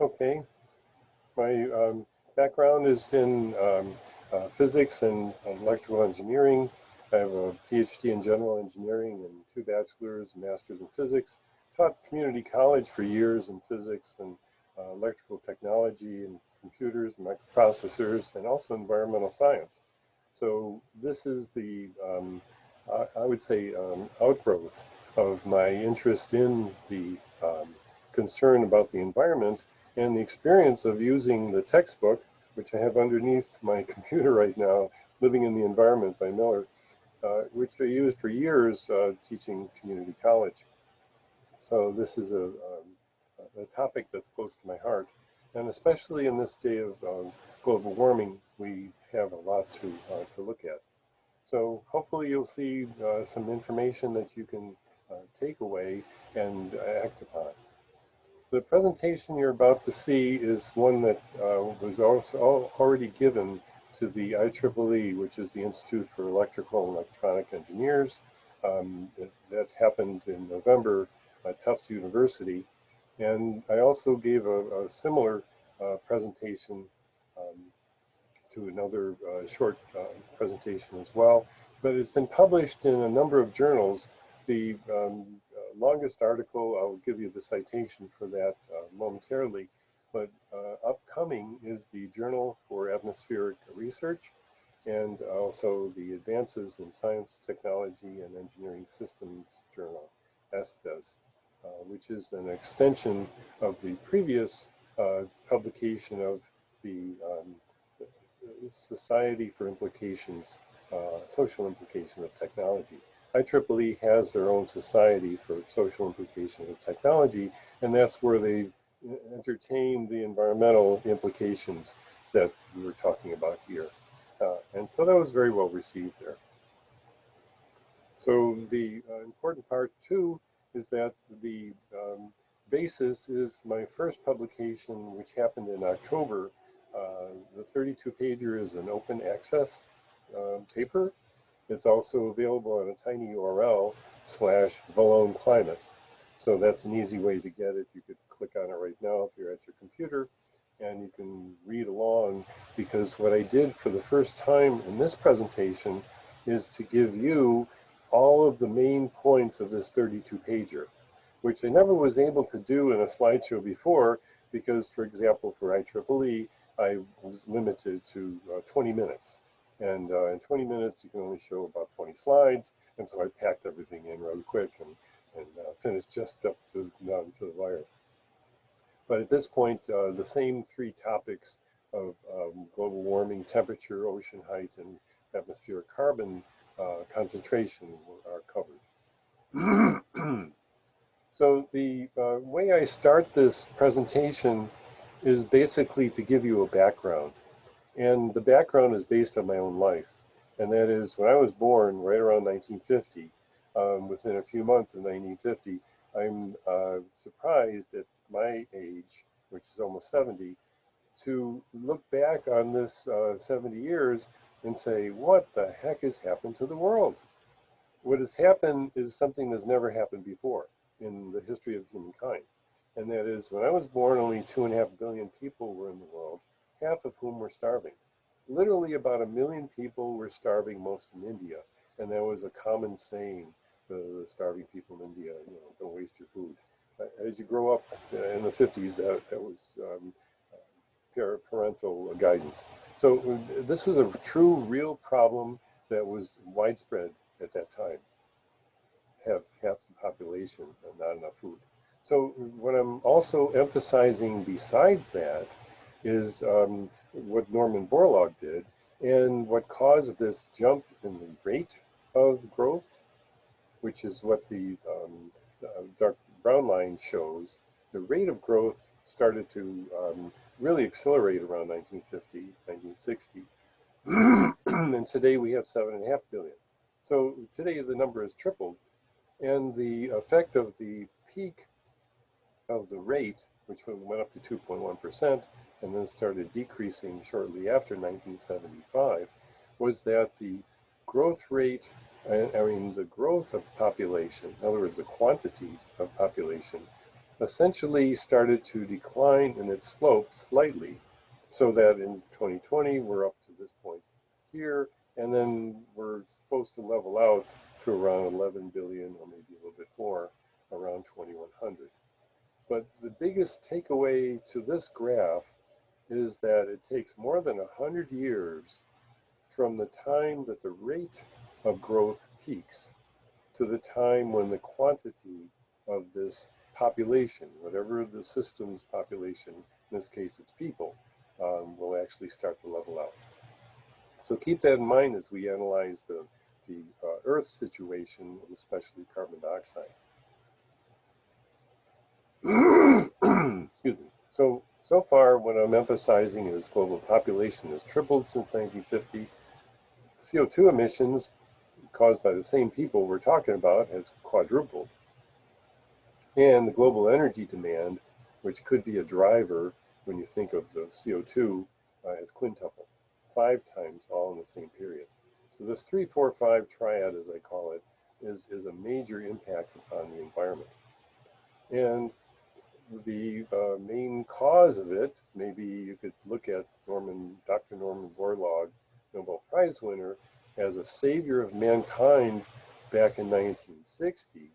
Okay. My background is in physics and electrical engineering. I have a PhD in general engineering and 2 bachelor's and master's in physics. Taught community college for years in physics and electrical technology and computers and microprocessors and also environmental science. So this is the, I would say, outgrowth of my interest in the concern about the environment and the experience of using the textbook, which I have underneath my computer right now, Living in the Environment by Miller, which I used for years teaching community college. So this is a topic that's close to my heart. And especially in this day of global warming, we have a lot to look at. So hopefully you'll see some information that you can take away and act upon. The presentation you're about to see is one that was also already given to the IEEE, which is the Institute for Electrical and Electronic Engineers. That happened in November at Tufts University. And I also gave a similar presentation to another short presentation as well. But it's been published in a number of journals. The longest article, I'll give you the citation for that momentarily, but upcoming is the Journal for Atmospheric Research and also the Advances in Science, Technology, and Engineering Systems Journal, SDES, which is an extension of the previous publication of the Society for Implications, Social Implications of Technology. IEEE has their own Society for Social Implications of Technology, and that's where they entertain the environmental implications that we were talking about here. And so that was very well received there. So the important part too is that the basis is my first publication, which happened in October. The 32-pager is an open access paper. It's also available on a tiny URL /Valone climate. So that's an easy way to get it. You could click on it right now if you're at your computer, and you can read along, because what I did for the first time in this presentation is to give you all of the main points of this 32-pager, which I never was able to do in a slideshow before, because, for example, for IEEE, I was limited to 20 minutes. And in 20 minutes, you can only show about 20 slides. And so I packed everything in real quick and finished just up to the wire. But at this point, the same 3 topics of global warming, temperature, ocean height, and atmospheric carbon concentration are covered. So the way I start this presentation is basically to give you a background. And the background is based on my own life. And that is, when I was born, right around 1950, within a few months of 1950, I'm surprised at my age, which is almost 70, to look back on this 70 years and say, what the heck has happened to the world? What has happened is something that's never happened before in the history of humankind. And that is, when I was born, only 2.5 billion people were in the world, half of whom were starving. Literally about 1 million people were starving, most in India. And that was a common saying, the starving people in India, don't waste your food. As you grow up in the 50s, that was parental guidance. So this was a true, real problem that was widespread at that time. Have half the population and not enough food. So what I'm also emphasizing besides that is what Norman Borlaug did, and what caused this jump in the rate of growth, which is what the dark brown line shows. The rate of growth started to really accelerate around 1950, 1960. And today we have 7.5 billion. So today the number has tripled. And the effect of the peak of the rate, which went up to 2.1%, and then started decreasing shortly after 1975, was that the growth rate, the growth of population, in other words, the quantity of population, essentially started to decline in its slope slightly, so that in 2020 we're up to this point here, and then we're supposed to level out to around 11 billion or maybe a little bit more around 2100. But the biggest takeaway to this graph is that it takes more than 100 years from the time that the rate of growth peaks to the time when the quantity of this population, whatever the system's population, in this case it's people, will actually start to level out. So keep that in mind as we analyze the Earth situation, especially carbon dioxide. Excuse me. So far, what I'm emphasizing is global population has tripled since 1950. CO2 emissions caused by the same people we're talking about has quadrupled. And the global energy demand, which could be a driver when you think of the CO2, has quintupled, 5 times all in the same period. So this 3, 4, 5 triad, as I call it, is a major impact upon the environment. And the main cause of it, maybe you could look at Dr. Norman Borlaug, Nobel Prize winner, as a savior of mankind back in 1960,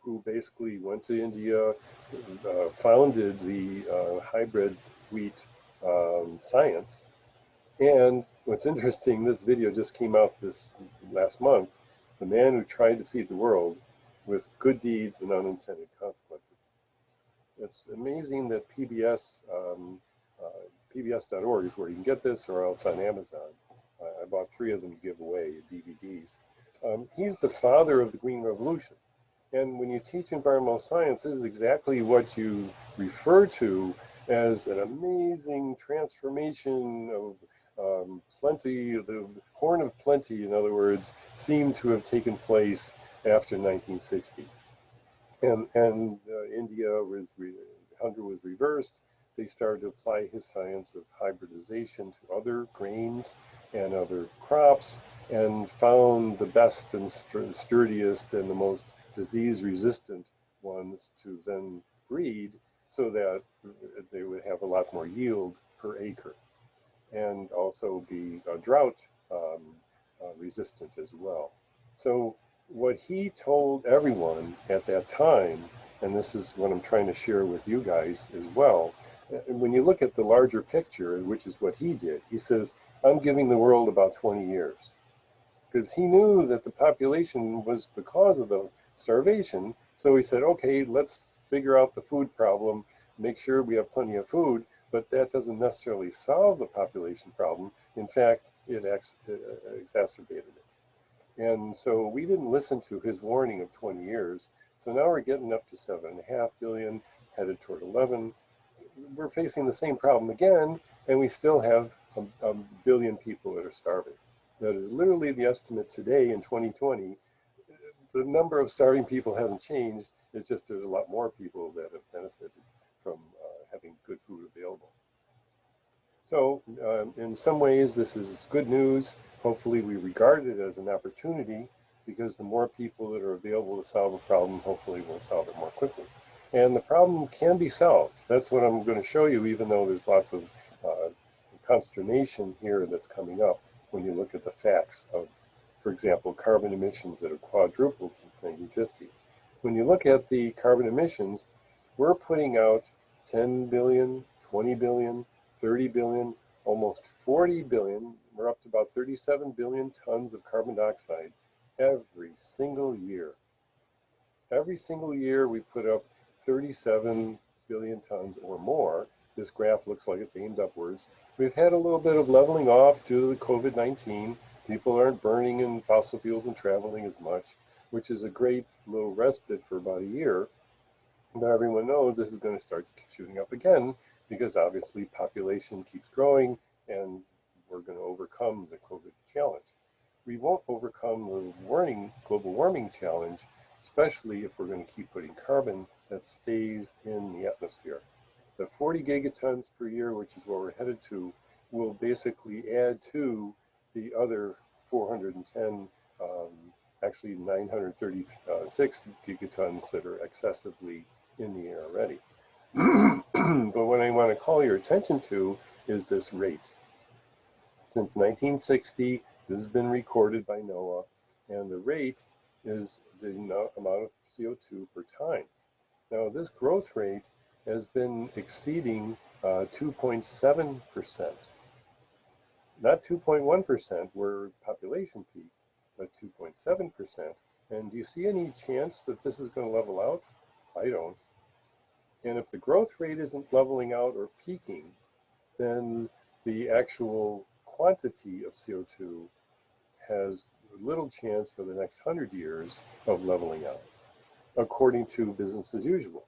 who basically went to India, founded the hybrid wheat science. And what's interesting, this video just came out this last month, the man who tried to feed the world with good deeds and unintended consequences. It's amazing that PBS.org is where you can get this, or else on Amazon. I bought 3 of them to give away, DVDs. He's the father of the Green Revolution. And when you teach environmental science, this is exactly what you refer to as an amazing transformation of plenty, the horn of plenty, in other words, seemed to have taken place after 1960. And hunger was reversed. They started to apply his science of hybridization to other grains and other crops, and found the best and sturdiest and the most disease-resistant ones to then breed, so that they would have a lot more yield per acre, and also be drought resistant as well. So what he told everyone at that time, and this is what I'm trying to share with you guys as well, when you look at the larger picture, which is what he did, he says, I'm giving the world about 20 years. Because he knew that the population was the cause of the starvation. So he said, okay, let's figure out the food problem, make sure we have plenty of food, but that doesn't necessarily solve the population problem. In fact, it exacerbated it. And so we didn't listen to his warning of 20 years. So now we're getting up to 7.5 billion, headed toward 11. We're facing the same problem again, and we still have a billion people that are starving. That is literally the estimate today in 2020. The number of starving people hasn't changed. It's just there's a lot more people that have benefited from having good food available. So in some ways, this is good news. Hopefully we regard it as an opportunity, because the more people that are available to solve a problem, hopefully we'll solve it more quickly. And the problem can be solved. That's what I'm going to show you, even though there's lots of consternation here that's coming up when you look at the facts of, for example, carbon emissions that have quadrupled since 1950. When you look at the carbon emissions, we're putting out 10 billion, 20 billion, 30 billion, almost 40 billion. We're up to about 37 billion tons of carbon dioxide every single year. Every single year we put up 37 billion tons or more. This graph looks like it's aimed upwards. We've had a little bit of leveling off due to the COVID-19. People aren't burning in fossil fuels and traveling as much, which is a great little respite for about a year. But everyone knows this is going to start shooting up again, because obviously population keeps growing and we're going to overcome the COVID challenge. We won't overcome the global warming challenge, especially if we're going to keep putting carbon that stays in the atmosphere. The 40 gigatons per year, which is where we're headed to, will basically add to the other 410, actually 936 gigatons that are excessively in the air already. But what I want to call your attention to is this rate. Since 1960, this has been recorded by NOAA, and the rate is the amount of CO2 per time. Now, this growth rate has been exceeding 2.7%. Not 2.1% where population peaked, but 2.7%. And do you see any chance that this is going to level out? I don't. And if the growth rate isn't leveling out or peaking, then the actual quantity of CO2 has little chance for the next 100 years of leveling out, according to business as usual.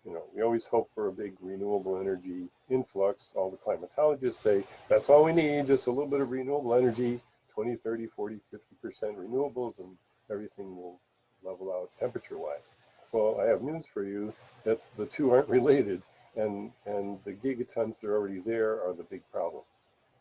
You know, we always hope for a big renewable energy influx. All the climatologists say that's all we need, just a little bit of renewable energy, 20, 30, 40, 50% renewables, and everything will level out temperature-wise. Well, I have news for you that the two aren't related, and the gigatons that are already there are the big problem.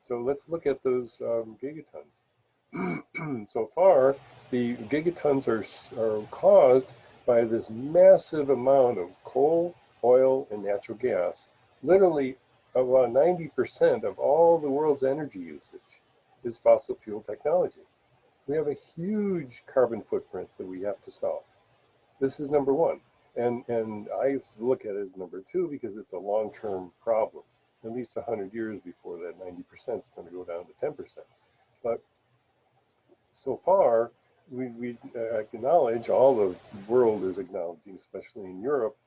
So let's look at those gigatons. So far, the gigatons are caused by this massive amount of coal, oil, and natural gas. Literally, about 90% of all the world's energy usage is fossil fuel technology. We have a huge carbon footprint that we have to solve. This is number one. And I look at it as number two because it's a long-term problem, at least 100 years before that 90% is going to go down to 10%. But so far, we acknowledge, all the world is acknowledging, especially in Europe,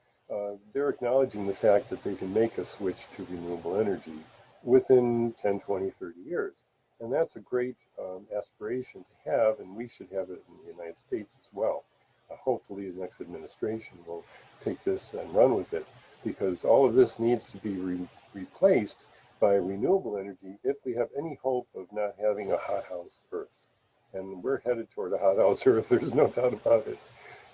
they're acknowledging the fact that they can make a switch to renewable energy within 10, 20, 30 years. And that's a great aspiration to have, and we should have it in the United States as well. Hopefully the next administration will take this and run with it, because all of this needs to be replaced by renewable energy if we have any hope of not having a hothouse Earth. And we're headed toward a hothouse Earth, there's no doubt about it.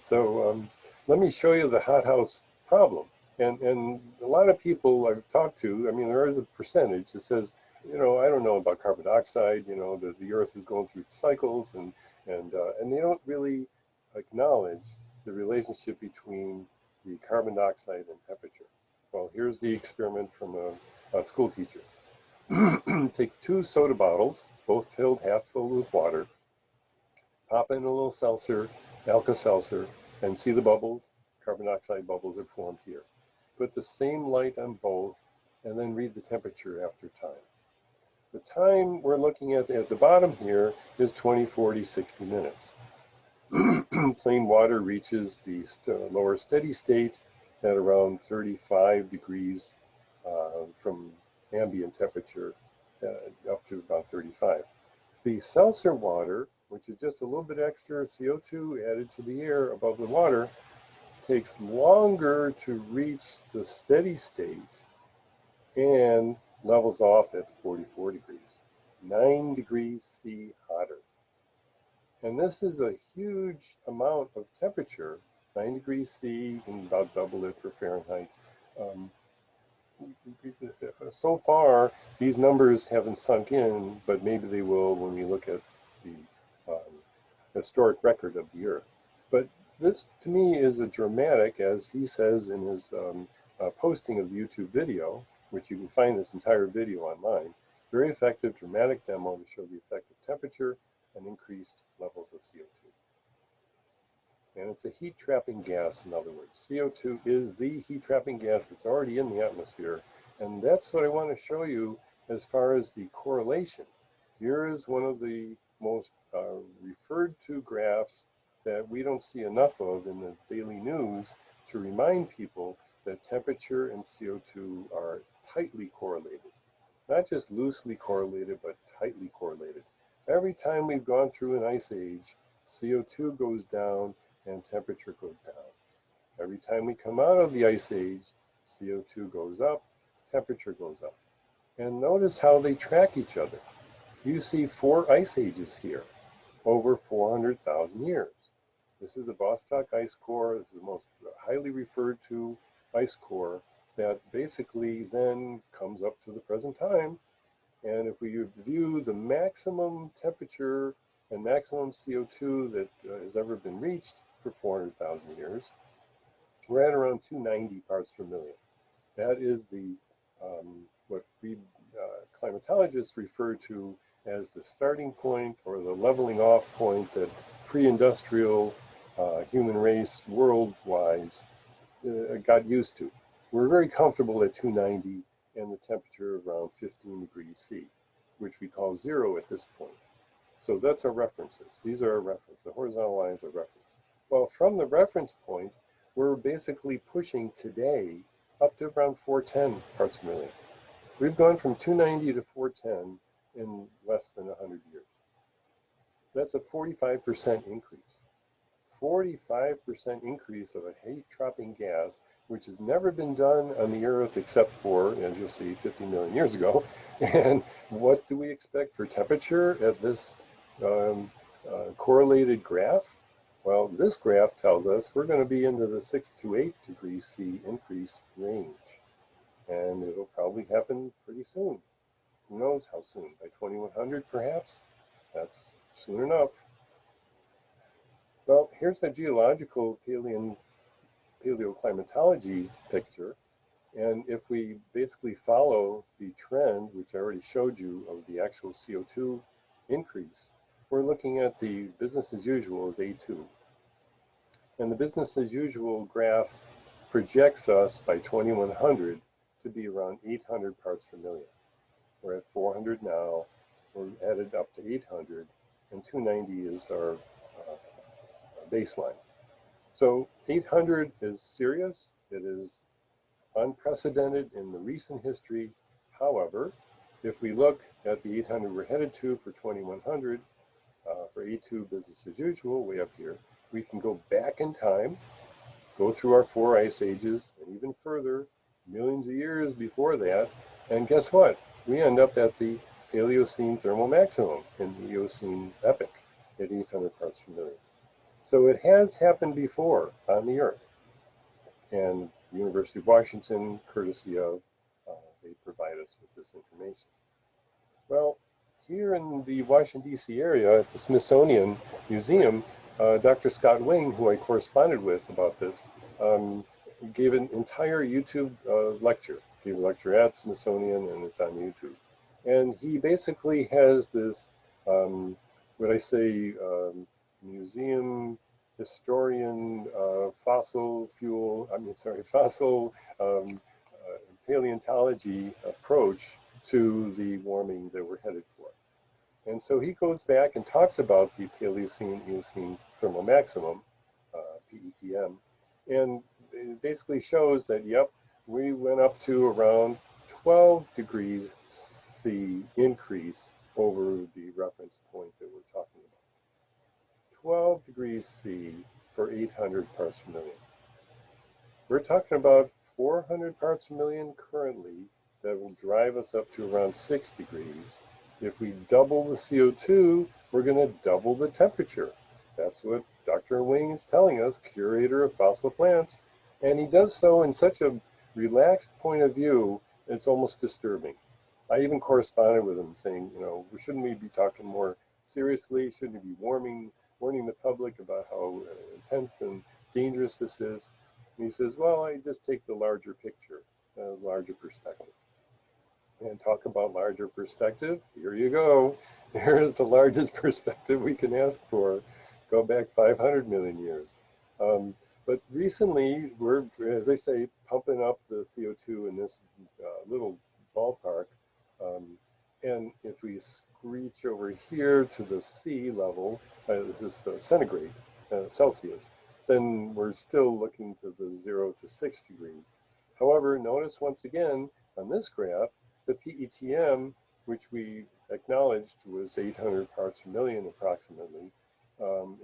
So let me show you the hothouse problem. And a lot of people I've talked to, I mean, there is a percentage that says, you know, I don't know about carbon dioxide, you know, the Earth is going through cycles, and they don't really acknowledge the relationship between the carbon dioxide and temperature. Well, here's the experiment from a school teacher. Take 2 soda bottles, both filled, half filled with water, pop in a little seltzer, Alka-Seltzer, and see the bubbles, carbon dioxide bubbles that formed here. Put the same light on both, and then read the temperature after time. The time we're looking at the bottom here is 20, 40, 60 minutes. Plain water reaches the lower steady state at around 35 degrees from ambient temperature up to about 35. The seltzer water, which is just a little bit extra CO2 added to the air above the water, takes longer to reach the steady state and levels off at 44 degrees, 9 degrees C hotter. And this is a huge amount of temperature, 9 degrees C, and about double it for Fahrenheit. So far, these numbers haven't sunk in, but maybe they will when we look at the historic record of the Earth. But this, to me, is a dramatic, as he says in his posting of the YouTube video, which you can find this entire video online, very effective, dramatic demo to show the effect of temperature and increased levels of CO2. And it's a heat-trapping gas, in other words. CO2 is the heat-trapping gas that's already in the atmosphere, and that's what I want to show you as far as the correlation. Here is one of the most referred to graphs that we don't see enough of in the daily news to remind people that temperature and CO2 are tightly correlated. Not just loosely correlated, but tightly correlated. Every time we've gone through an ice age, CO2 goes down and temperature goes down. Every time we come out of the ice age, CO2 goes up, temperature goes up. And notice how they track each other. You see 4 ice ages here, over 400,000 years. This is a Vostok ice core. This is the most highly referred to ice core that basically then comes up to the present time. And if we view the maximum temperature and maximum CO2 that has ever been reached for 400,000 years, we're at around 290 parts per million. That is the what we climatologists refer to as the starting point or the leveling off point that pre-industrial human race worldwide got used to. We're very comfortable at 290 and the temperature around 15 degrees C, which we call zero at this point. So that's our references. These are our reference. The horizontal lines are reference. Well, from the reference point, we're basically pushing today up to around 410 parts per million. We've gone from 290 to 410 in less than 100 years. That's a 45% increase. 45% increase of a heat-trapping gas, which has never been done on the Earth except for, as you'll see, 50 million years ago. And what do we expect for temperature at this correlated graph? Well, this graph tells us we're going to be into the 6 to 8 degrees C increase range. And it'll probably happen pretty soon. Who knows how soon? By 2100 perhaps? That's soon enough. Well, here's a geological paleoclimatology picture. And if we basically follow the trend, which I already showed you, of the actual CO2 increase, we're looking at the business as usual as A2. And the business as usual graph projects us by 2100 to be around 800 parts per million. We're at 400 now, we're headed up to 800, and 290 is our baseline. So 800 is serious, it is unprecedented in the recent history. However, if we look at the 800 we're headed to for 2100, for A2 business as usual, way up here, we can go back in time, go through our 4 ice ages, and even further, millions of years before that, and guess what? We end up at the Paleocene thermal maximum in the Eocene epoch at 800 parts per million. So it has happened before on the Earth. And the University of Washington, courtesy of, they provide us with this information. Well, here in the Washington, D.C. area at the Smithsonian Museum, Dr. Scott Wing, who I corresponded with about this, gave an entire YouTube lecture. Gave a lecture at Smithsonian, and it's on YouTube. And he basically has this, museum historian, fossil paleontology approach to the warming that we're headed for. And so he goes back and talks about the Paleocene-Eocene thermal maximum, PETM, and it basically shows that, yep, we went up to around 12 degrees C increase over the reference point that we're talking about. 12 degrees C for 800 parts per million. We're talking about 400 parts per million currently that will drive us up to around 6 degrees. If we double the CO2, we're going to double the temperature. That's what Dr. Wing is telling us, curator of fossil plants. And he does so in such a relaxed point of view, it's almost disturbing. I even corresponded with him saying, you know, shouldn't we be talking more seriously? Shouldn't we be warning the public about how intense and dangerous this is? And he says, well, I just take the larger picture, larger perspective. And talk about larger perspective, here you go. Here is the largest perspective we can ask for. Go back 500 million years. But recently, we're, as I say, pumping up the CO2 in this little ballpark. And if we screech over here to the sea level, this is centigrade, Celsius, then we're still looking to the 0 to 6 degree. However, notice once again on this graph, the PETM, which we acknowledged was 800 parts per million approximately,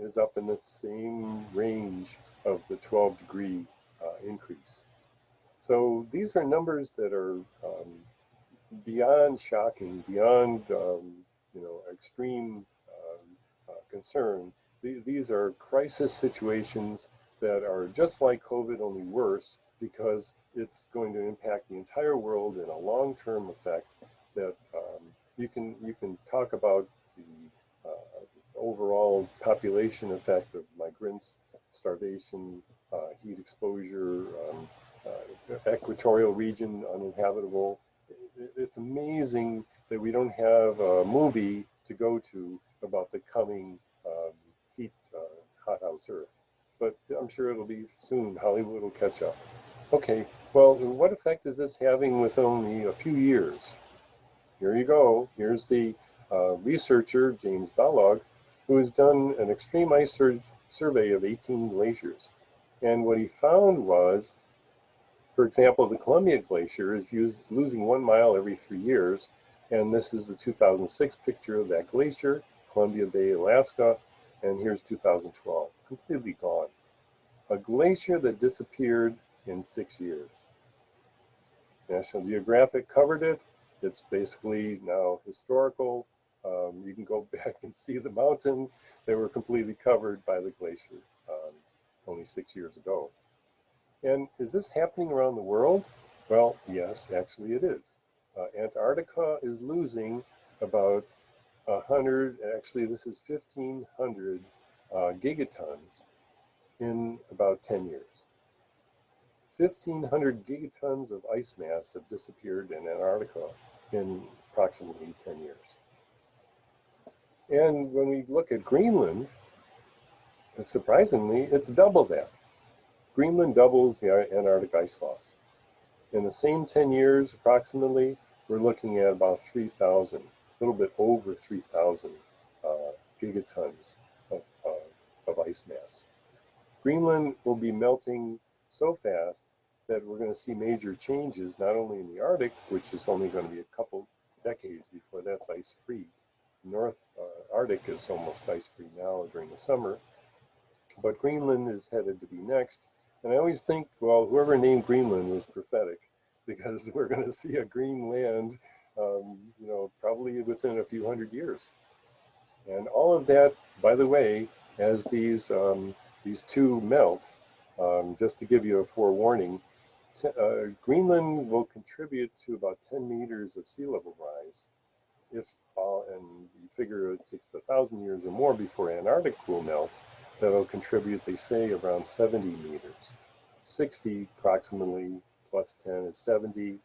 is up in the same range of the 12 degree increase. So these are numbers that are beyond shocking, beyond extreme concern. These are crisis situations that are just like COVID, only worse, because it's going to impact the entire world in a long-term effect that you can talk about the overall population effect of migrants, starvation, heat exposure, equatorial region uninhabitable. It's amazing that we don't have a movie to go to about the coming heat hothouse Earth. But I'm sure it'll be soon. Hollywood will catch up. Okay, well, what effect is this having with only a few years? Here you go. Here's the researcher, James Borlaug, who has done an extreme ice survey of 18 glaciers. And what he found was, for example, the Columbia Glacier is losing 1 mile every 3 years. And this is the 2006 picture of that glacier, Columbia Bay, Alaska. And here's 2012, completely gone. A glacier that disappeared in 6 years. National Geographic covered it. It's basically now historical. You can go back and see the mountains. They were completely covered by the glacier only 6 years ago. And is this happening around the world? Well, yes, actually it is. Antarctica is losing about 100, actually this is 1,500 gigatons in about 10 years. 1,500 gigatons of ice mass have disappeared in Antarctica in approximately 10 years. And when we look at Greenland, surprisingly, it's double that. Greenland doubles the Antarctic ice loss. In the same 10 years, approximately, we're looking at about 3,000, a little bit over 3,000 gigatons of ice mass. Greenland will be melting so fast that we're going to see major changes, not only in the Arctic, which is only going to be a couple decades before that's ice-free. North Arctic is almost ice-free now during the summer, but Greenland is headed to be next. And I always think, well, whoever named Greenland was prophetic, because we're going to see a green land, probably within a few hundred years. And all of that, by the way, as these two melt, just to give you a forewarning, Greenland will contribute to about 10 meters of sea level rise. And you figure it takes 1,000 years or more before Antarctic will melt, that'll contribute, they say, around 70 meters. 60 approximately plus 10 is 70.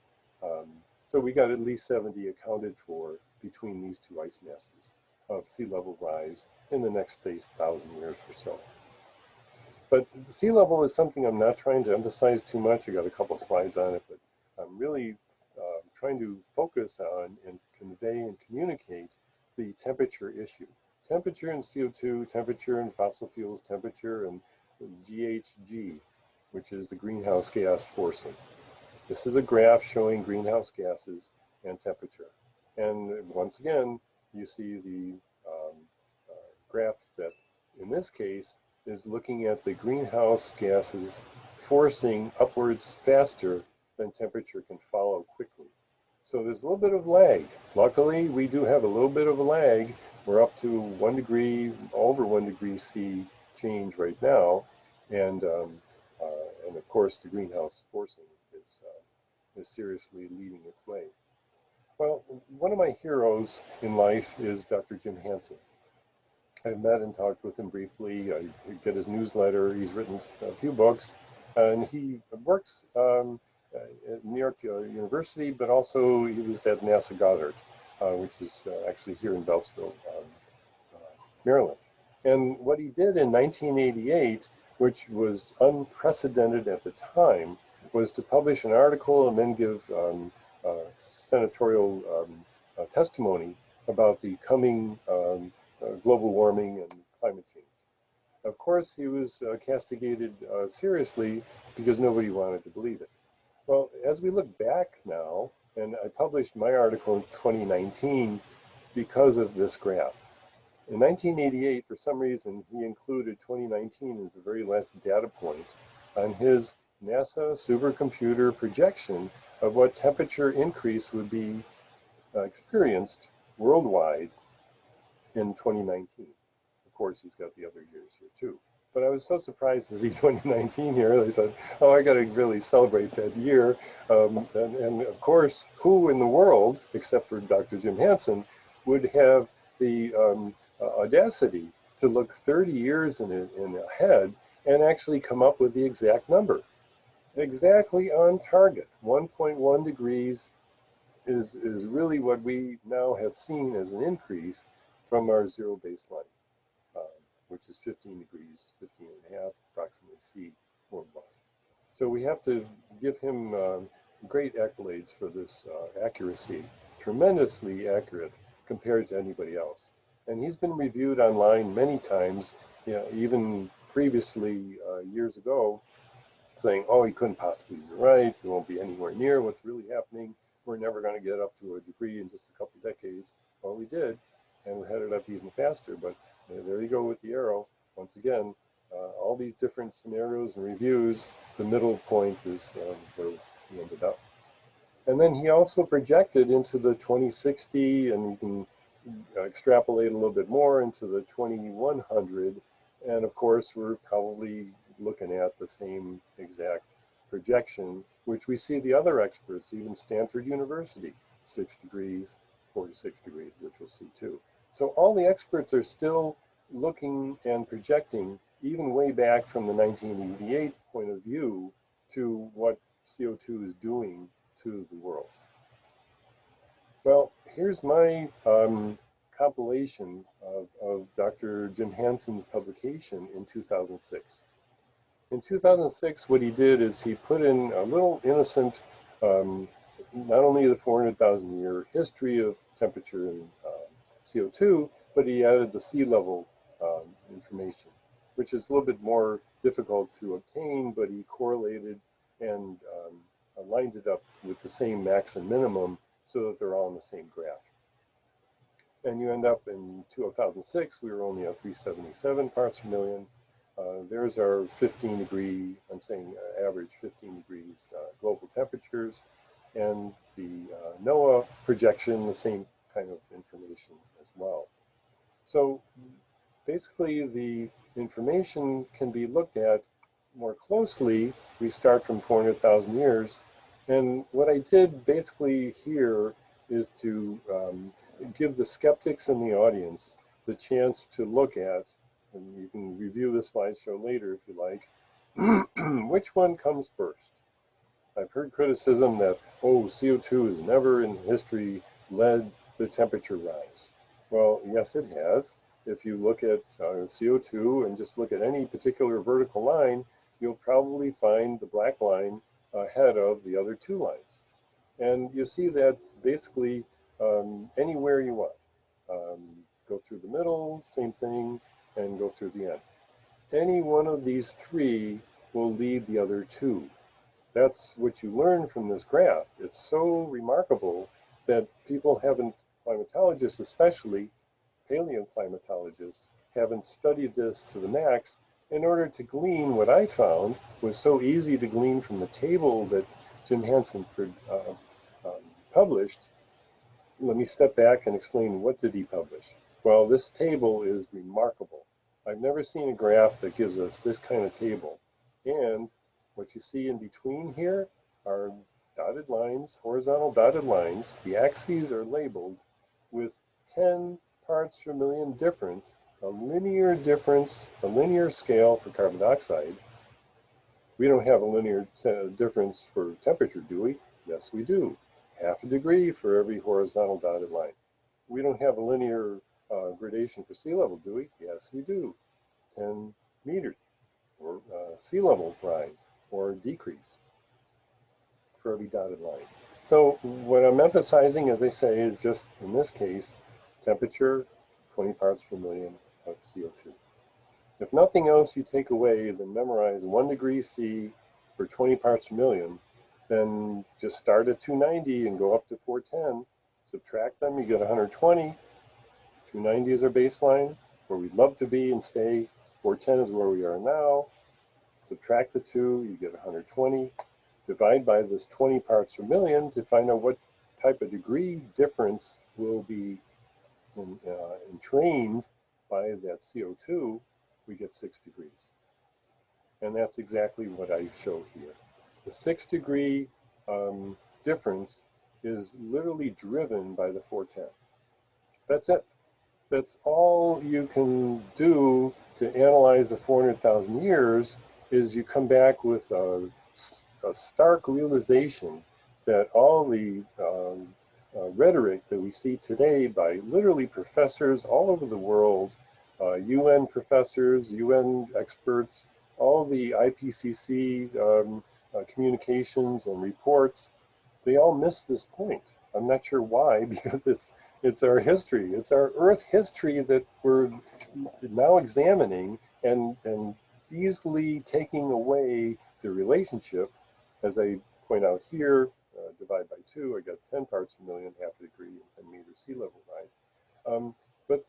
So we got at least 70 accounted for between these two ice masses of sea level rise in the next, say, 1,000 years or so. But sea level is something I'm not trying to emphasize too much. I got a couple slides on it, but I'm really trying to focus on and convey and communicate the temperature issue. Temperature in CO2, temperature in fossil fuels, temperature and GHG, which is the greenhouse gas forcing. This is a graph showing greenhouse gases and temperature. And once again, you see the graph that, in this case, is looking at the greenhouse gases forcing upwards faster than temperature can follow quickly. So there's a little bit of lag. Luckily, we do have a little bit of a lag. We're up to 1 degree, over 1 degree C change right now. And of course, the greenhouse forcing is seriously leading its way. Well, one of my heroes in life is Dr. Jim Hansen. I've met and talked with him briefly. I get his newsletter. He's written a few books, and he works at New York University, but also he was at NASA Goddard, which is actually here in Beltsville, Maryland. And what he did in 1988, which was unprecedented at the time, was to publish an article and then give senatorial testimony about the coming global warming and climate change. Of course, he was castigated seriously because nobody wanted to believe it. Well, as we look back now, and I published my article in 2019 because of this graph. In 1988, for some reason, he included 2019 as the very last data point on his NASA supercomputer projection of what temperature increase would be experienced worldwide in 2019. Of course, he's got the other years here too. But I was so surprised to see 2019 here. I thought, oh, I got to really celebrate that year. And of course, who in the world, except for Dr. Jim Hansen, would have the audacity to look 30 years in ahead and actually come up with the exact number. Exactly on target. 1.1 degrees is really what we now have seen as an increase from our zero baseline, which is 15 degrees, 15 and a half, approximately C worldwide. So we have to give him great accolades for this accuracy, tremendously accurate compared to anybody else. And he's been reviewed online many times, even previously years ago, saying, oh, he couldn't possibly be right, he won't be anywhere near what's really happening, we're never going to get up to a degree in just a couple decades. Well, we did, and we're headed up even faster, but there you go with the arrow. Once again, all these different scenarios and reviews, the middle point is where we ended up. And then he also projected into the 2060, and you can extrapolate a little bit more into the 2100, and of course we're probably looking at the same exact projection, which we see the other experts, even Stanford University, 6 degrees, 4 to 6 degrees, which we'll see too. So all the experts are still looking and projecting, even way back from the 1988 point of view, to what CO2 is doing to the world. Well, here's my compilation of Dr. Jim Hansen's publication in 2006. In 2006, what he did is he put in a little innocent, not only the 400,000 year history of temperature and CO2, but he added the sea level information, which is a little bit more difficult to obtain, but he correlated and lined it up with the same max and minimum so that they're all in the same graph. And you end up in 2006, we were only at 377 parts per million. There's our 15 degree, I'm saying average 15 degrees global temperatures, and the NOAA projection, the same kind of information as well. So basically the information can be looked at more closely. We start from 400,000 years, and what I did basically here is to give the skeptics in the audience the chance to look at, and you can review this slideshow later if you like, which one comes first. I've heard criticism that, oh, CO2 has never in history led the temperature rise. Well, yes, it has. If you look at CO2 and just look at any particular vertical line, you'll probably find the black line ahead of the other two lines. And you see that basically anywhere you want. Go through the middle, same thing, and go through the end. Any one of these three will lead the other two. That's what you learn from this graph. It's so remarkable that people haven't, climatologists especially, paleoclimatologists, haven't studied this to the max in order to glean what I found was so easy to glean from the table that Jim Hansen published. Let me step back and explain what did he publish. Well, this table is remarkable. I've never seen a graph that gives us this kind of table. And what you see in between here are dotted lines, horizontal dotted lines. The axes are labeled with 10 parts per million difference, a linear difference, a linear scale for carbon dioxide. We don't have a linear difference for temperature, do we? Yes, we do. Half a degree for every horizontal dotted line. We don't have a linear gradation for sea level, do we? Yes, we do. 10 meters or sea level rise or decrease for every dotted line. So what I'm emphasizing, as I say, is just in this case, temperature, 20 parts per million of CO2. If nothing else you take away, then memorize 1 degree C for 20 parts per million, then just start at 290 and go up to 410, subtract them, you get 120. 290 is our baseline, where we'd love to be and stay. 410 is where we are now. Subtract the 2, you get 120. Divide by this 20 parts per million to find out what type of degree difference will be entrained by that CO2, we get 6 degrees. And that's exactly what I show here. The 6 degree difference is literally driven by the 410. That's it. that's all you can do to analyze the 400,000 years is you come back with a stark realization that all the rhetoric that we see today by literally professors all over the world, UN professors, UN experts, all the IPCC communications and reports, they all miss this point. I'm not sure why, because it's our history. It's our Earth history that we're now examining and easily taking away the relationship. As I point out here, divide by 2, I got 10 parts per million, half a degree, and 10 meters sea level rise. But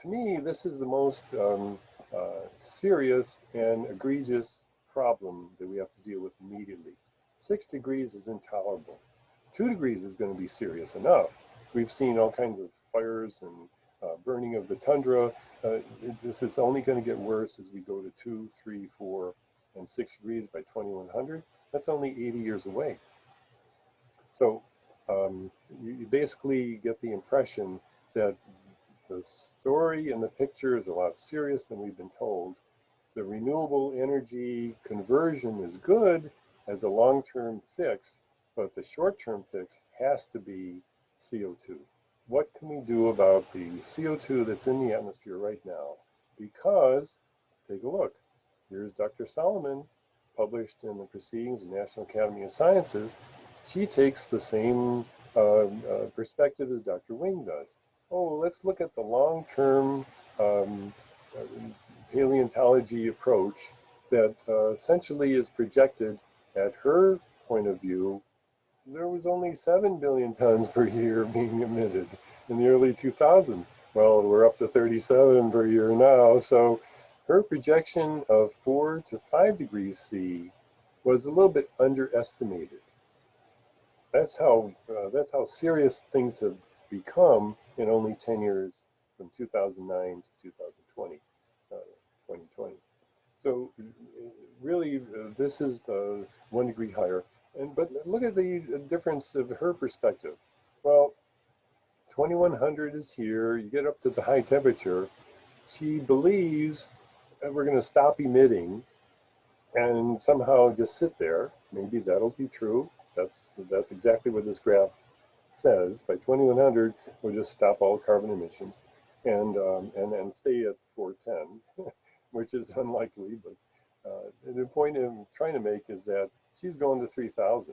to me, this is the most serious and egregious problem that we have to deal with immediately. 6 degrees is intolerable. 2 degrees is going to be serious enough. We've seen all kinds of fires and burning of the tundra. This is only going to get worse as we go to 2, 3, 4, and 6 degrees by 2100. That's only 80 years away. So you basically get the impression that the story and the picture is a lot serious than we've been told. The renewable energy conversion is good as a long-term fix, but the short-term fix has to be CO2. What can we do about the CO2 that's in the atmosphere right now? Because, take a look, here's Dr. Solomon, published in the Proceedings of the National Academy of Sciences. She takes the same perspective as Dr. Wing does. Oh, let's look at the long-term paleontology approach that essentially is projected at her point of view. There was only 7 billion tons per year being emitted in the early 2000s. Well, we're up to 37 per year now. So her projection of 4 to 5 degrees C was a little bit underestimated. That's how serious things have become in only 10 years, from 2009 to 2020. 2020. So really, this is 1 degree higher. But look at the difference of her perspective. Well, 2100 is here. You get up to the high temperature. She believes that we're going to stop emitting and somehow just sit there. Maybe that'll be true. That's exactly what this graph says. By 2100, we'll just stop all carbon emissions and stay at 410, which is unlikely. But the point I'm trying to make is that she's going to 3000.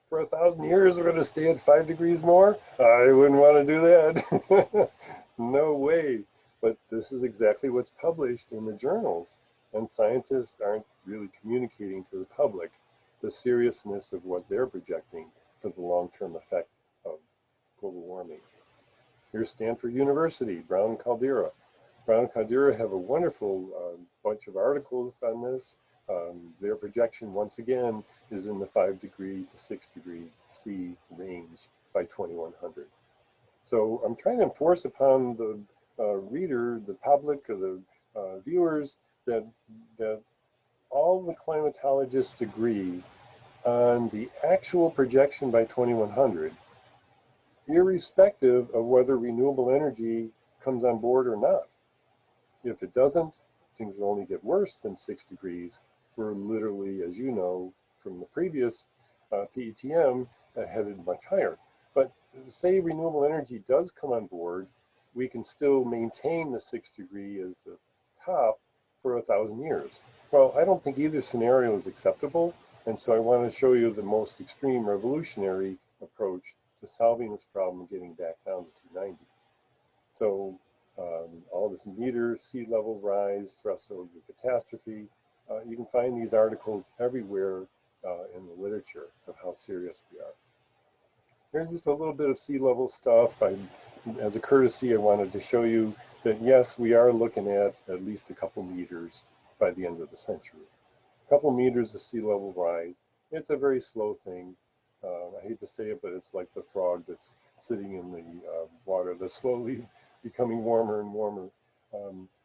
For 1,000 years, we're going to stay at 5 degrees more? I wouldn't want to do that. No way. But this is exactly what's published in the journals. And scientists aren't really communicating to the public the seriousness of what they're projecting for the long-term effect of global warming. Here's Stanford University, Brown and Caldera. Brown and Caldera have a wonderful bunch of articles on this. Their projection, once again, is in the 5 degree to 6 degree C range by 2100. So I'm trying to enforce upon the reader, the public, or the viewers, that all the climatologists agree on the actual projection by 2100, irrespective of whether renewable energy comes on board or not. If it doesn't, things will only get worse than 6 degrees. We're literally, as you know, from the previous PETM, headed much higher. But say renewable energy does come on board, we can still maintain the 6 degree as the top for 1,000 years. Well, I don't think either scenario is acceptable, and so I want to show you the most extreme revolutionary approach to solving this problem and getting back down to 290. So all this meter, sea level rise, threshold of catastrophe, you can find these articles everywhere in the literature of how serious we are. Here's just a little bit of sea level stuff. As a courtesy, I wanted to show you that yes, we are looking at least a couple meters by the end of the century. A couple meters of sea level rise. It's a very slow thing. I hate to say it, but it's like the frog that's sitting in the water that's slowly becoming warmer and warmer.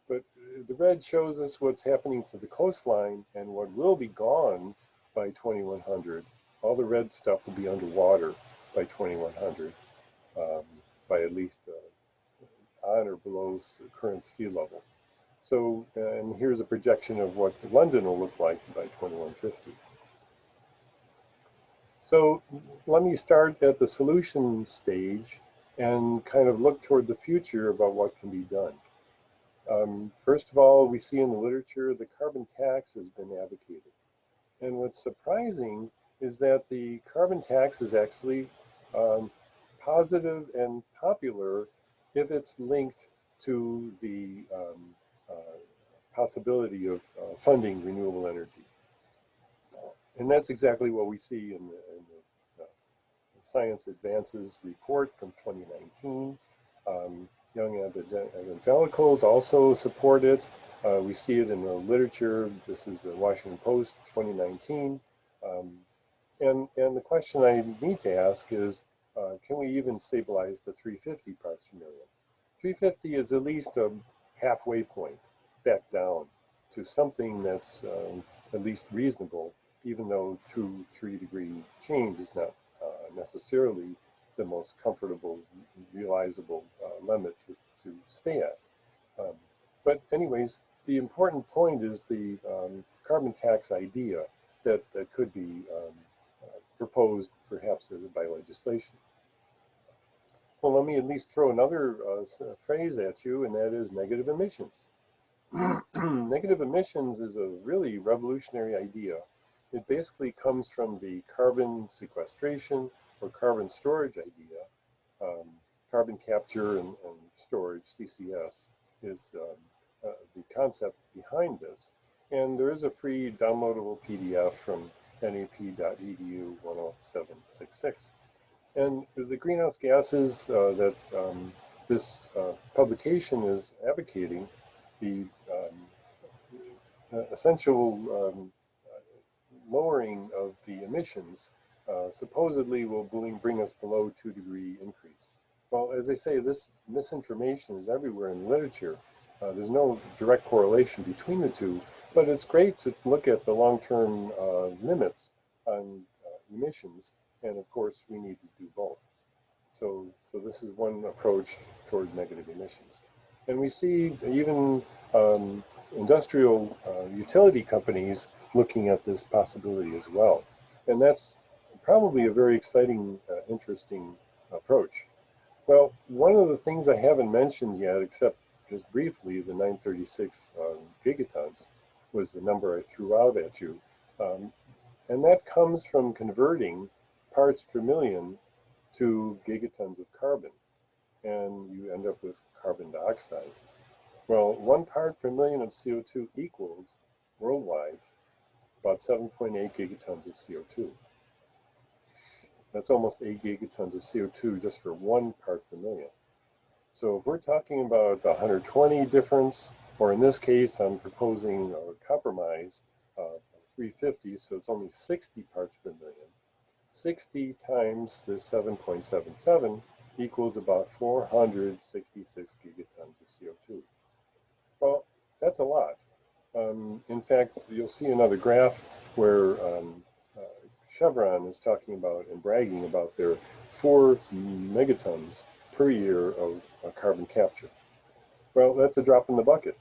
But the red shows us what's happening to the coastline and what will be gone by 2100. All the red stuff will be underwater by 2100, by at least on or below current sea level. So, and here's a projection of what London will look like by 2150. So let me start at the solution stage and kind of look toward the future about what can be done. First of all, we see in the literature the carbon tax has been advocated. And what's surprising is that the carbon tax is actually positive and popular if it's linked to the possibility of funding renewable energy. And that's exactly what we see in the Science Advances report from 2019. Young evangelicals also support it. We see it in the literature. This is the Washington Post 2019. And the question I need to ask is, can we even stabilize the 350 parts per million? 350 is at least a halfway point back down to something that's at least reasonable, even though 2-3 degree change is not necessarily the most comfortable, realizable limit to stay at. But anyways, the important point is the carbon tax idea that could be proposed perhaps by legislation. Well, let me at least throw another phrase at you, and that is negative emissions. Negative emissions is a really revolutionary idea. It basically comes from the carbon sequestration or carbon storage idea. Carbon capture and storage, CCS, is the concept behind this. And there is a free downloadable PDF from nap.edu 10766. And the greenhouse gases that this publication is advocating, the essential lowering of the emissions supposedly will bring us below 2 degree increase. Well, as I say, this misinformation is everywhere in the literature. There's no direct correlation between the two, but it's great to look at the long-term limits on emissions, and of course we need to do both. So this is one approach toward negative emissions. And we see even industrial utility companies looking at this possibility as well. And that's probably a very exciting, interesting approach. Well, one of the things I haven't mentioned yet, except just briefly, the 936 gigatons was the number I threw out at you. And that comes from converting parts per million to gigatons of carbon. And you end up with carbon dioxide. Well, 1 part per million of CO2 equals, worldwide, about 7.8 gigatons of CO2. That's almost 8 gigatons of CO2 just for 1 part per million. So if we're talking about the 120 difference, or in this case, I'm proposing a compromise of 350, so it's only 60 parts per million. 60 times the 7.77 equals about 466 gigatons of CO2. Well, that's a lot. In fact, you'll see another graph where Chevron is talking about and bragging about their 4 megatons per year of carbon capture. Well, that's a drop in the bucket.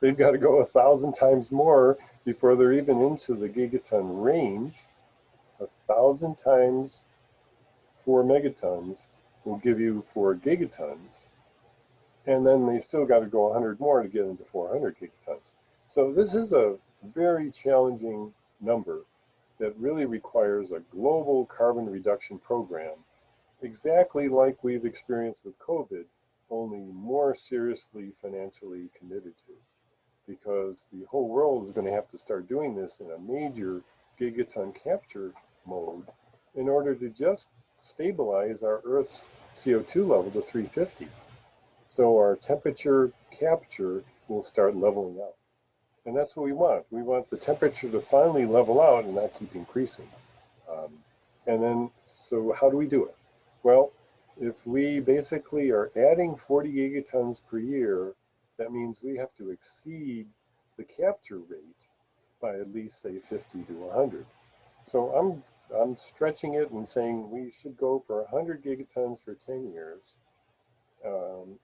They've got to go 1,000 times more before they're even into the gigaton range. 1,000 times 4 megatons will give you 4 gigatons. And then they still got to go 100 more to get into 400 gigatons. So this is a very challenging number that really requires a global carbon reduction program, exactly like we've experienced with COVID, only more seriously financially committed to. Because the whole world is going to have to start doing this in a major gigaton capture mode in order to just stabilize our Earth's CO2 level to 350. So our temperature capture will start leveling out. And that's what we want. We want the temperature to finally level out and not keep increasing. And then, so how do we do it? Well, if we basically are adding 40 gigatons per year, that means we have to exceed the capture rate by at least, say, 50 to 100. So I'm stretching it and saying we should go for 100 gigatons for 10 years,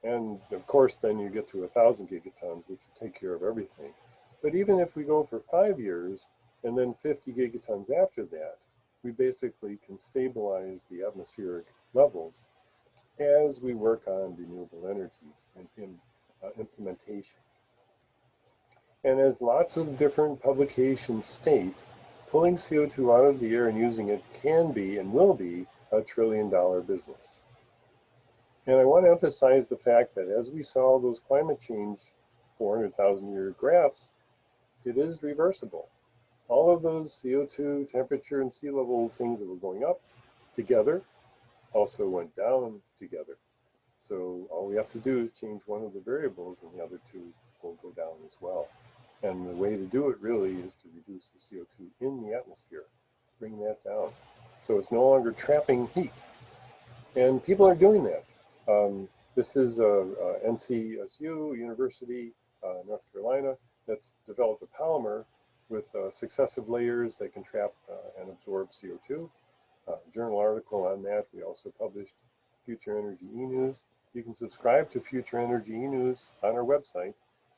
And of course, then you get to 1,000 gigatons, which will take care of everything. But even if we go for 5 years and then 50 gigatons after that, we basically can stabilize the atmospheric levels as we work on renewable energy and implementation. And as lots of different publications state, pulling CO2 out of the air and using it can be and will be a trillion-dollar business. And I want to emphasize the fact that as we saw those climate change 400,000-year graphs, it is reversible. All of those CO2, temperature, and sea level things that were going up together also went down together. So all we have to do is change one of the variables and the other two will go down as well. And the way to do it really is to reduce the CO2 in the atmosphere, bring that down. So it's no longer trapping heat. And people are doing that. This is NCSU University, North Carolina, that's developed a polymer with successive layers that can trap and absorb CO2. Journal article on that. We also published Future Energy E-News. You can subscribe to Future Energy E-News on our website,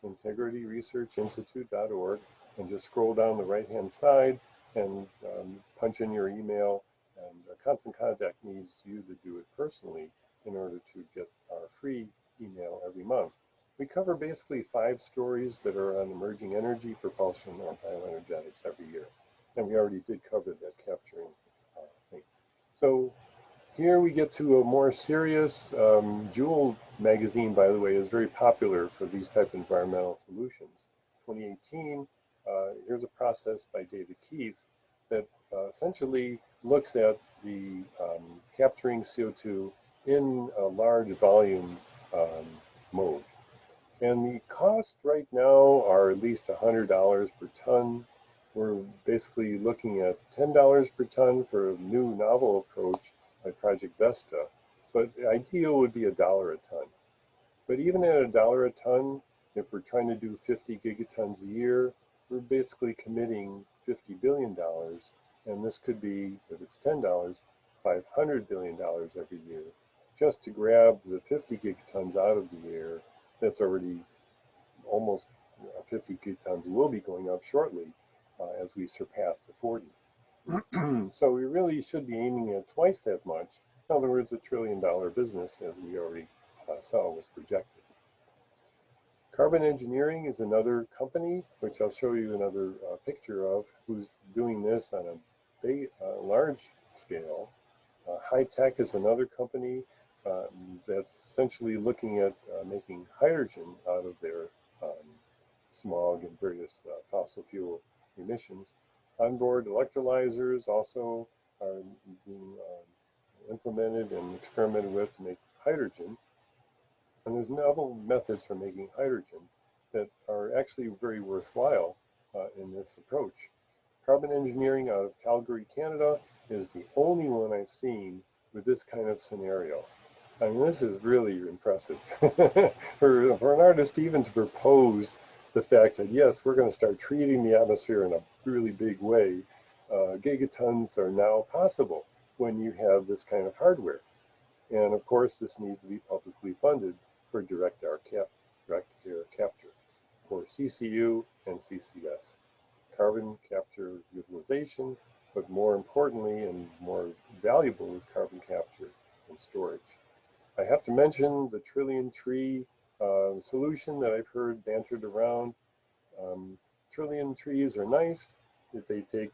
integrityresearchinstitute.org, and just scroll down the right-hand side and punch in your email. And Constant Contact needs you to do it personally in order to get our free email every month. We cover basically 5 stories that are on emerging energy, propulsion, and bioenergetics every year. And we already did cover that capturing thing. So here we get to a more serious, Jewel magazine, by the way, is very popular for these type of environmental solutions. 2018, here's a process by David Keith that essentially looks at the capturing CO2 in a large volume mode. And the costs right now are at least $100 per ton. We're basically looking at $10 per ton for a new novel approach by Project Vesta, but the ideal would be $1 a ton. But even at $1 a ton, if we're trying to do 50 gigatons a year, we're basically committing $50 billion, and this could be, if it's $10, $500 billion every year, just to grab the 50 gigatons out of the air. That's already almost 50 gigatons will be going up shortly as we surpass the 40. So we really should be aiming at twice that much. In other words, $1 trillion business, as we already saw was projected. Carbon Engineering is another company, which I'll show you another picture of, who's doing this on a big, large scale. High Tech is another company that's essentially looking at making hydrogen out of their smog and various fossil fuel emissions. Onboard electrolyzers also are being implemented and experimented with to make hydrogen. And there's novel methods for making hydrogen that are actually very worthwhile in this approach. Carbon Engineering out of Calgary, Canada is the only one I've seen with this kind of scenario. I mean, this is really impressive. for an artist even to propose the fact that, yes, we're going to start treating the atmosphere in a really big way, gigatons are now possible when you have this kind of hardware. And of course, this needs to be publicly funded for direct air capture for CCU and CCS. Carbon capture utilization, but more importantly and more valuable is carbon capture and storage. I have to mention the trillion tree solution that I've heard bantered around. Trillion trees are nice. If they take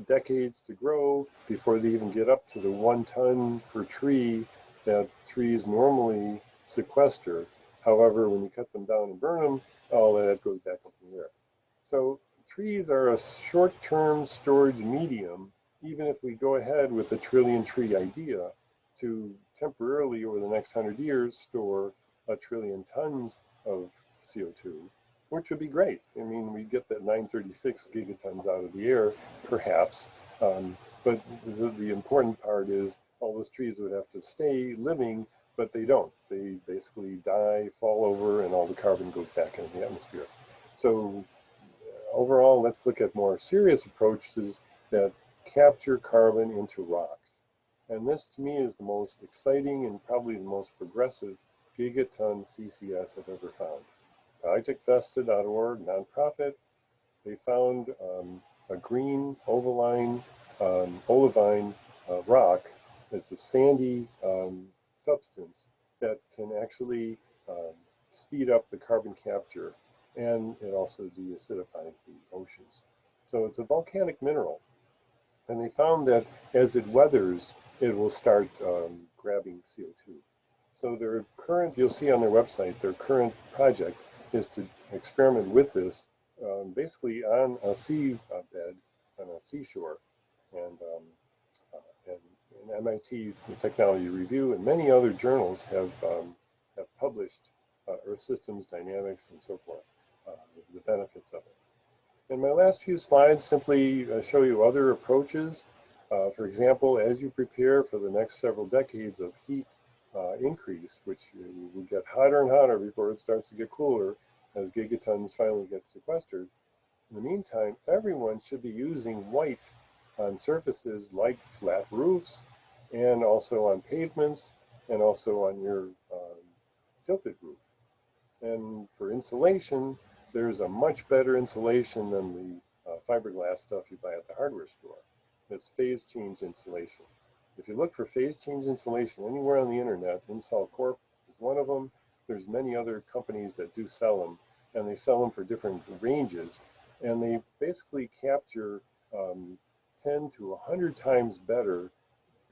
decades to grow before they even get up to the 1 ton per tree that trees normally sequester. However, when you cut them down and burn them, all that goes back up in the air. So trees are a short-term storage medium, even if we go ahead with the trillion tree idea to temporarily over the next 100 years store 1 trillion tons of CO2, which would be great. I mean, we get that 936 gigatons out of the air, perhaps, but the important part is all those trees would have to stay living, but they don't. They basically die, fall over, and all the carbon goes back into the atmosphere. So overall, let's look at more serious approaches that capture carbon into rocks. And this to me is the most exciting and probably the most progressive gigaton CCS I've ever found. ProjectVested.org, nonprofit, they found a green olivine rock. It's a sandy substance that can actually speed up the carbon capture, and it also deacidifies the oceans. So it's a volcanic mineral. And they found that as it weathers, it will start grabbing CO2. So their current, you'll see on their website, their current project is to experiment with this basically on a sea bed, on a seashore. And MIT Technology Review and many other journals have published Earth Systems Dynamics and so forth, the benefits of it. In my last few slides, simply show you other approaches. For example, as you prepare for the next several decades of heat increase, which will get hotter and hotter before it starts to get cooler as gigatons finally get sequestered. In the meantime, everyone should be using white on surfaces like flat roofs, and also on pavements, and also on your tilted roof. And for insulation, there's a much better insulation than the fiberglass stuff you buy at the hardware store. It's phase change insulation. If you look for phase change insulation anywhere on the internet, Install Corp is one of them. There's many other companies that do sell them, and they sell them for different ranges. And they basically capture 10 to 100 times better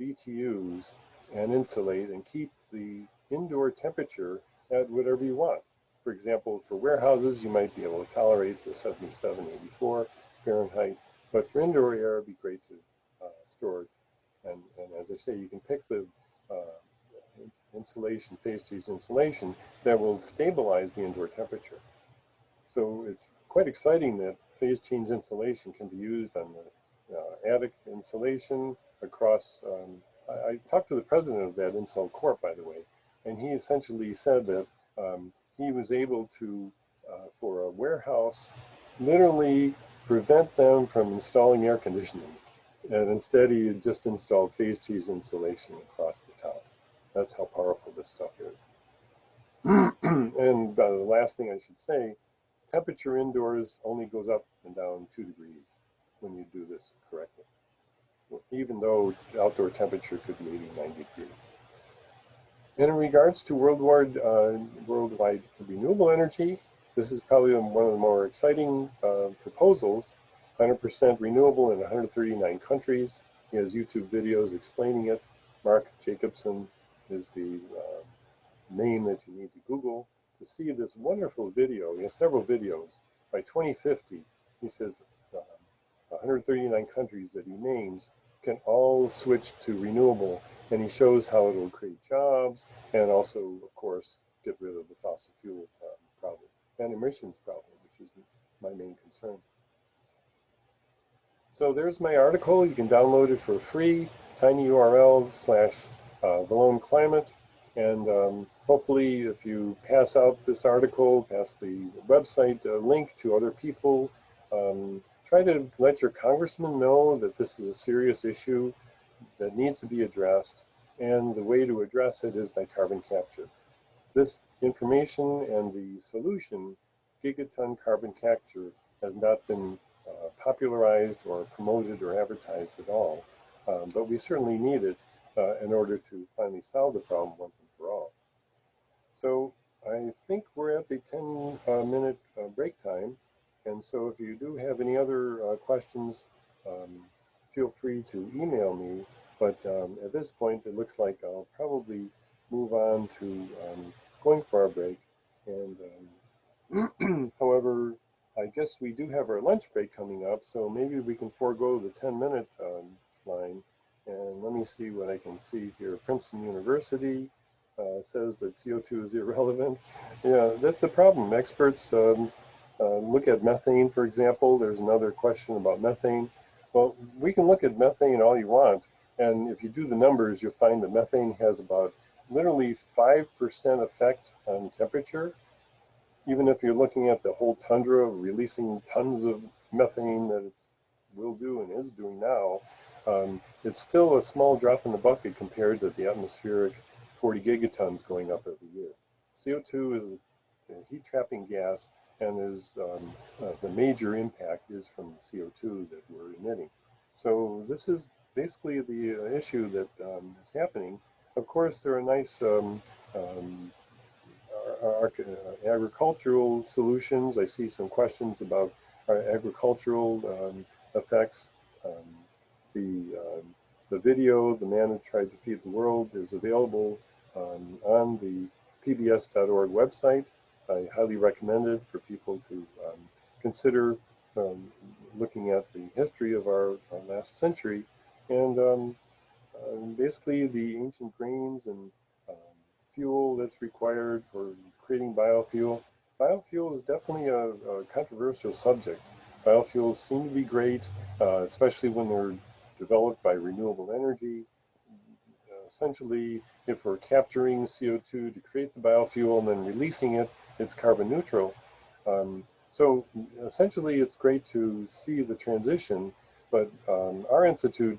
BTUs and insulate and keep the indoor temperature at whatever you want. For example, for warehouses, you might be able to tolerate the 77, 84 Fahrenheit, but for indoor air, it'd be great to store it. And as I say, you can pick the insulation, phase change insulation that will stabilize the indoor temperature. So it's quite exciting that phase change insulation can be used on the attic insulation across. I talked to the president of that Install Corp, by the way, and he essentially said that he was able to, for a warehouse, literally prevent them from installing air conditioning. And instead, he just installed phase change insulation across the top. That's how powerful this stuff is. And the last thing I should say, temperature indoors only goes up and down 2 degrees when you do this correctly, even though outdoor temperature could be 80, 90 degrees. And in regards to worldwide renewable energy, this is probably one of the more exciting proposals. 100% renewable in 139 countries. He has YouTube videos explaining it. Mark Jacobson is the name that you need to Google to see this wonderful video. He has several videos. By 2050, he says 139 countries that he names can all switch to renewable, and he shows how it will create jobs and also, of course, get rid of the fossil fuel problem and emissions problem, which is my main concern. So there's my article. You can download it for free, tinyurl/Valone Climate. And hopefully if you pass out this article, pass the website link to other people, try to let your congressman know that this is a serious issue that needs to be addressed. And the way to address it is by carbon capture. This information and the solution, gigaton carbon capture, has not been popularized or promoted or advertised at all, but we certainly need it in order to finally solve the problem once and for all. So I think we're at the 10-minute break time, and so if you do have any other questions, feel free to email me, but at this point it looks like I'll probably move on to going for our break, and however, I guess we do have our lunch break coming up, so maybe we can forego the 10-minute line. And let me see what I can see here. Princeton University says that CO2 is irrelevant. Yeah, that's the problem. Experts look at methane, for example. There's another question about methane. Well, we can look at methane all you want, and if you do the numbers, you'll find that methane has about literally 5% effect on temperature. Even if you're looking at the whole tundra releasing tons of methane that it will do and is doing now, it's still a small drop in the bucket compared to the atmospheric 40 gigatons going up every year. CO2 is a heat-trapping gas, and the major impact is from the CO2 that we're emitting. So this is basically the issue that is happening. Of course, there are nice agricultural solutions. I see some questions about our agricultural effects. The video, The Man Who Tried to Feed the World, is available on the pbs.org website. I highly recommend it for people to consider looking at the history of our last century, and basically the ancient grains and fuel that's required for creating biofuel. Biofuel is definitely a controversial subject. Biofuels seem to be great, especially when they're developed by renewable energy. Essentially, if we're capturing CO2 to create the biofuel and then releasing it, it's carbon neutral. So essentially, it's great to see the transition, but our institute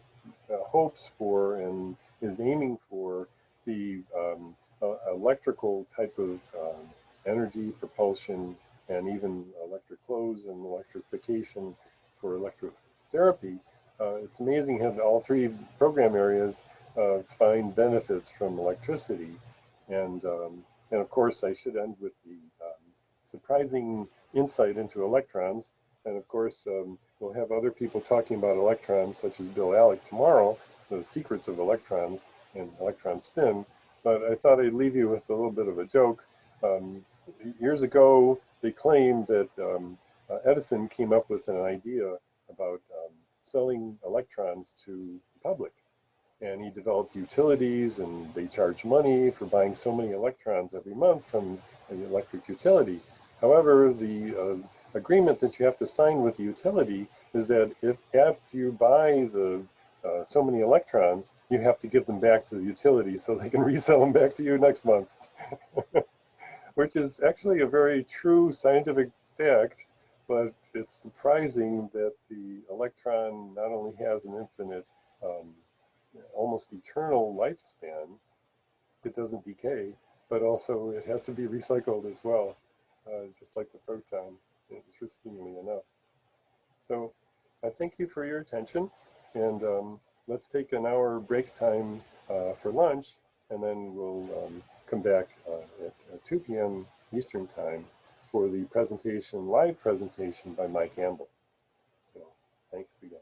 hopes for and is aiming for the electrical type of energy propulsion, and even electric clothes and electrification for electrotherapy. It's amazing how all three program areas find benefits from electricity, and of course I should end with the surprising insight into electrons. And of course we'll have other people talking about electrons, such as Bill Alec tomorrow, the secrets of electrons and electron spin. But I thought I'd leave you with a little bit of a joke. Years ago, they claimed that Edison came up with an idea about selling electrons to the public. And he developed utilities, and they charge money for buying so many electrons every month from the electric utility. However, the agreement that you have to sign with the utility is that if after you buy the so many electrons, you have to give them back to the utility so they can resell them back to you next month. Which is actually a very true scientific fact, but it's surprising that the electron not only has an infinite, almost eternal lifespan, it doesn't decay, but also it has to be recycled as well, just like the proton, interestingly enough. So I thank you for your attention, and let's take an hour break time for lunch, and then we'll come back at 2 p.m. Eastern Time for the presentation, live presentation by Mike Campbell. So thanks again.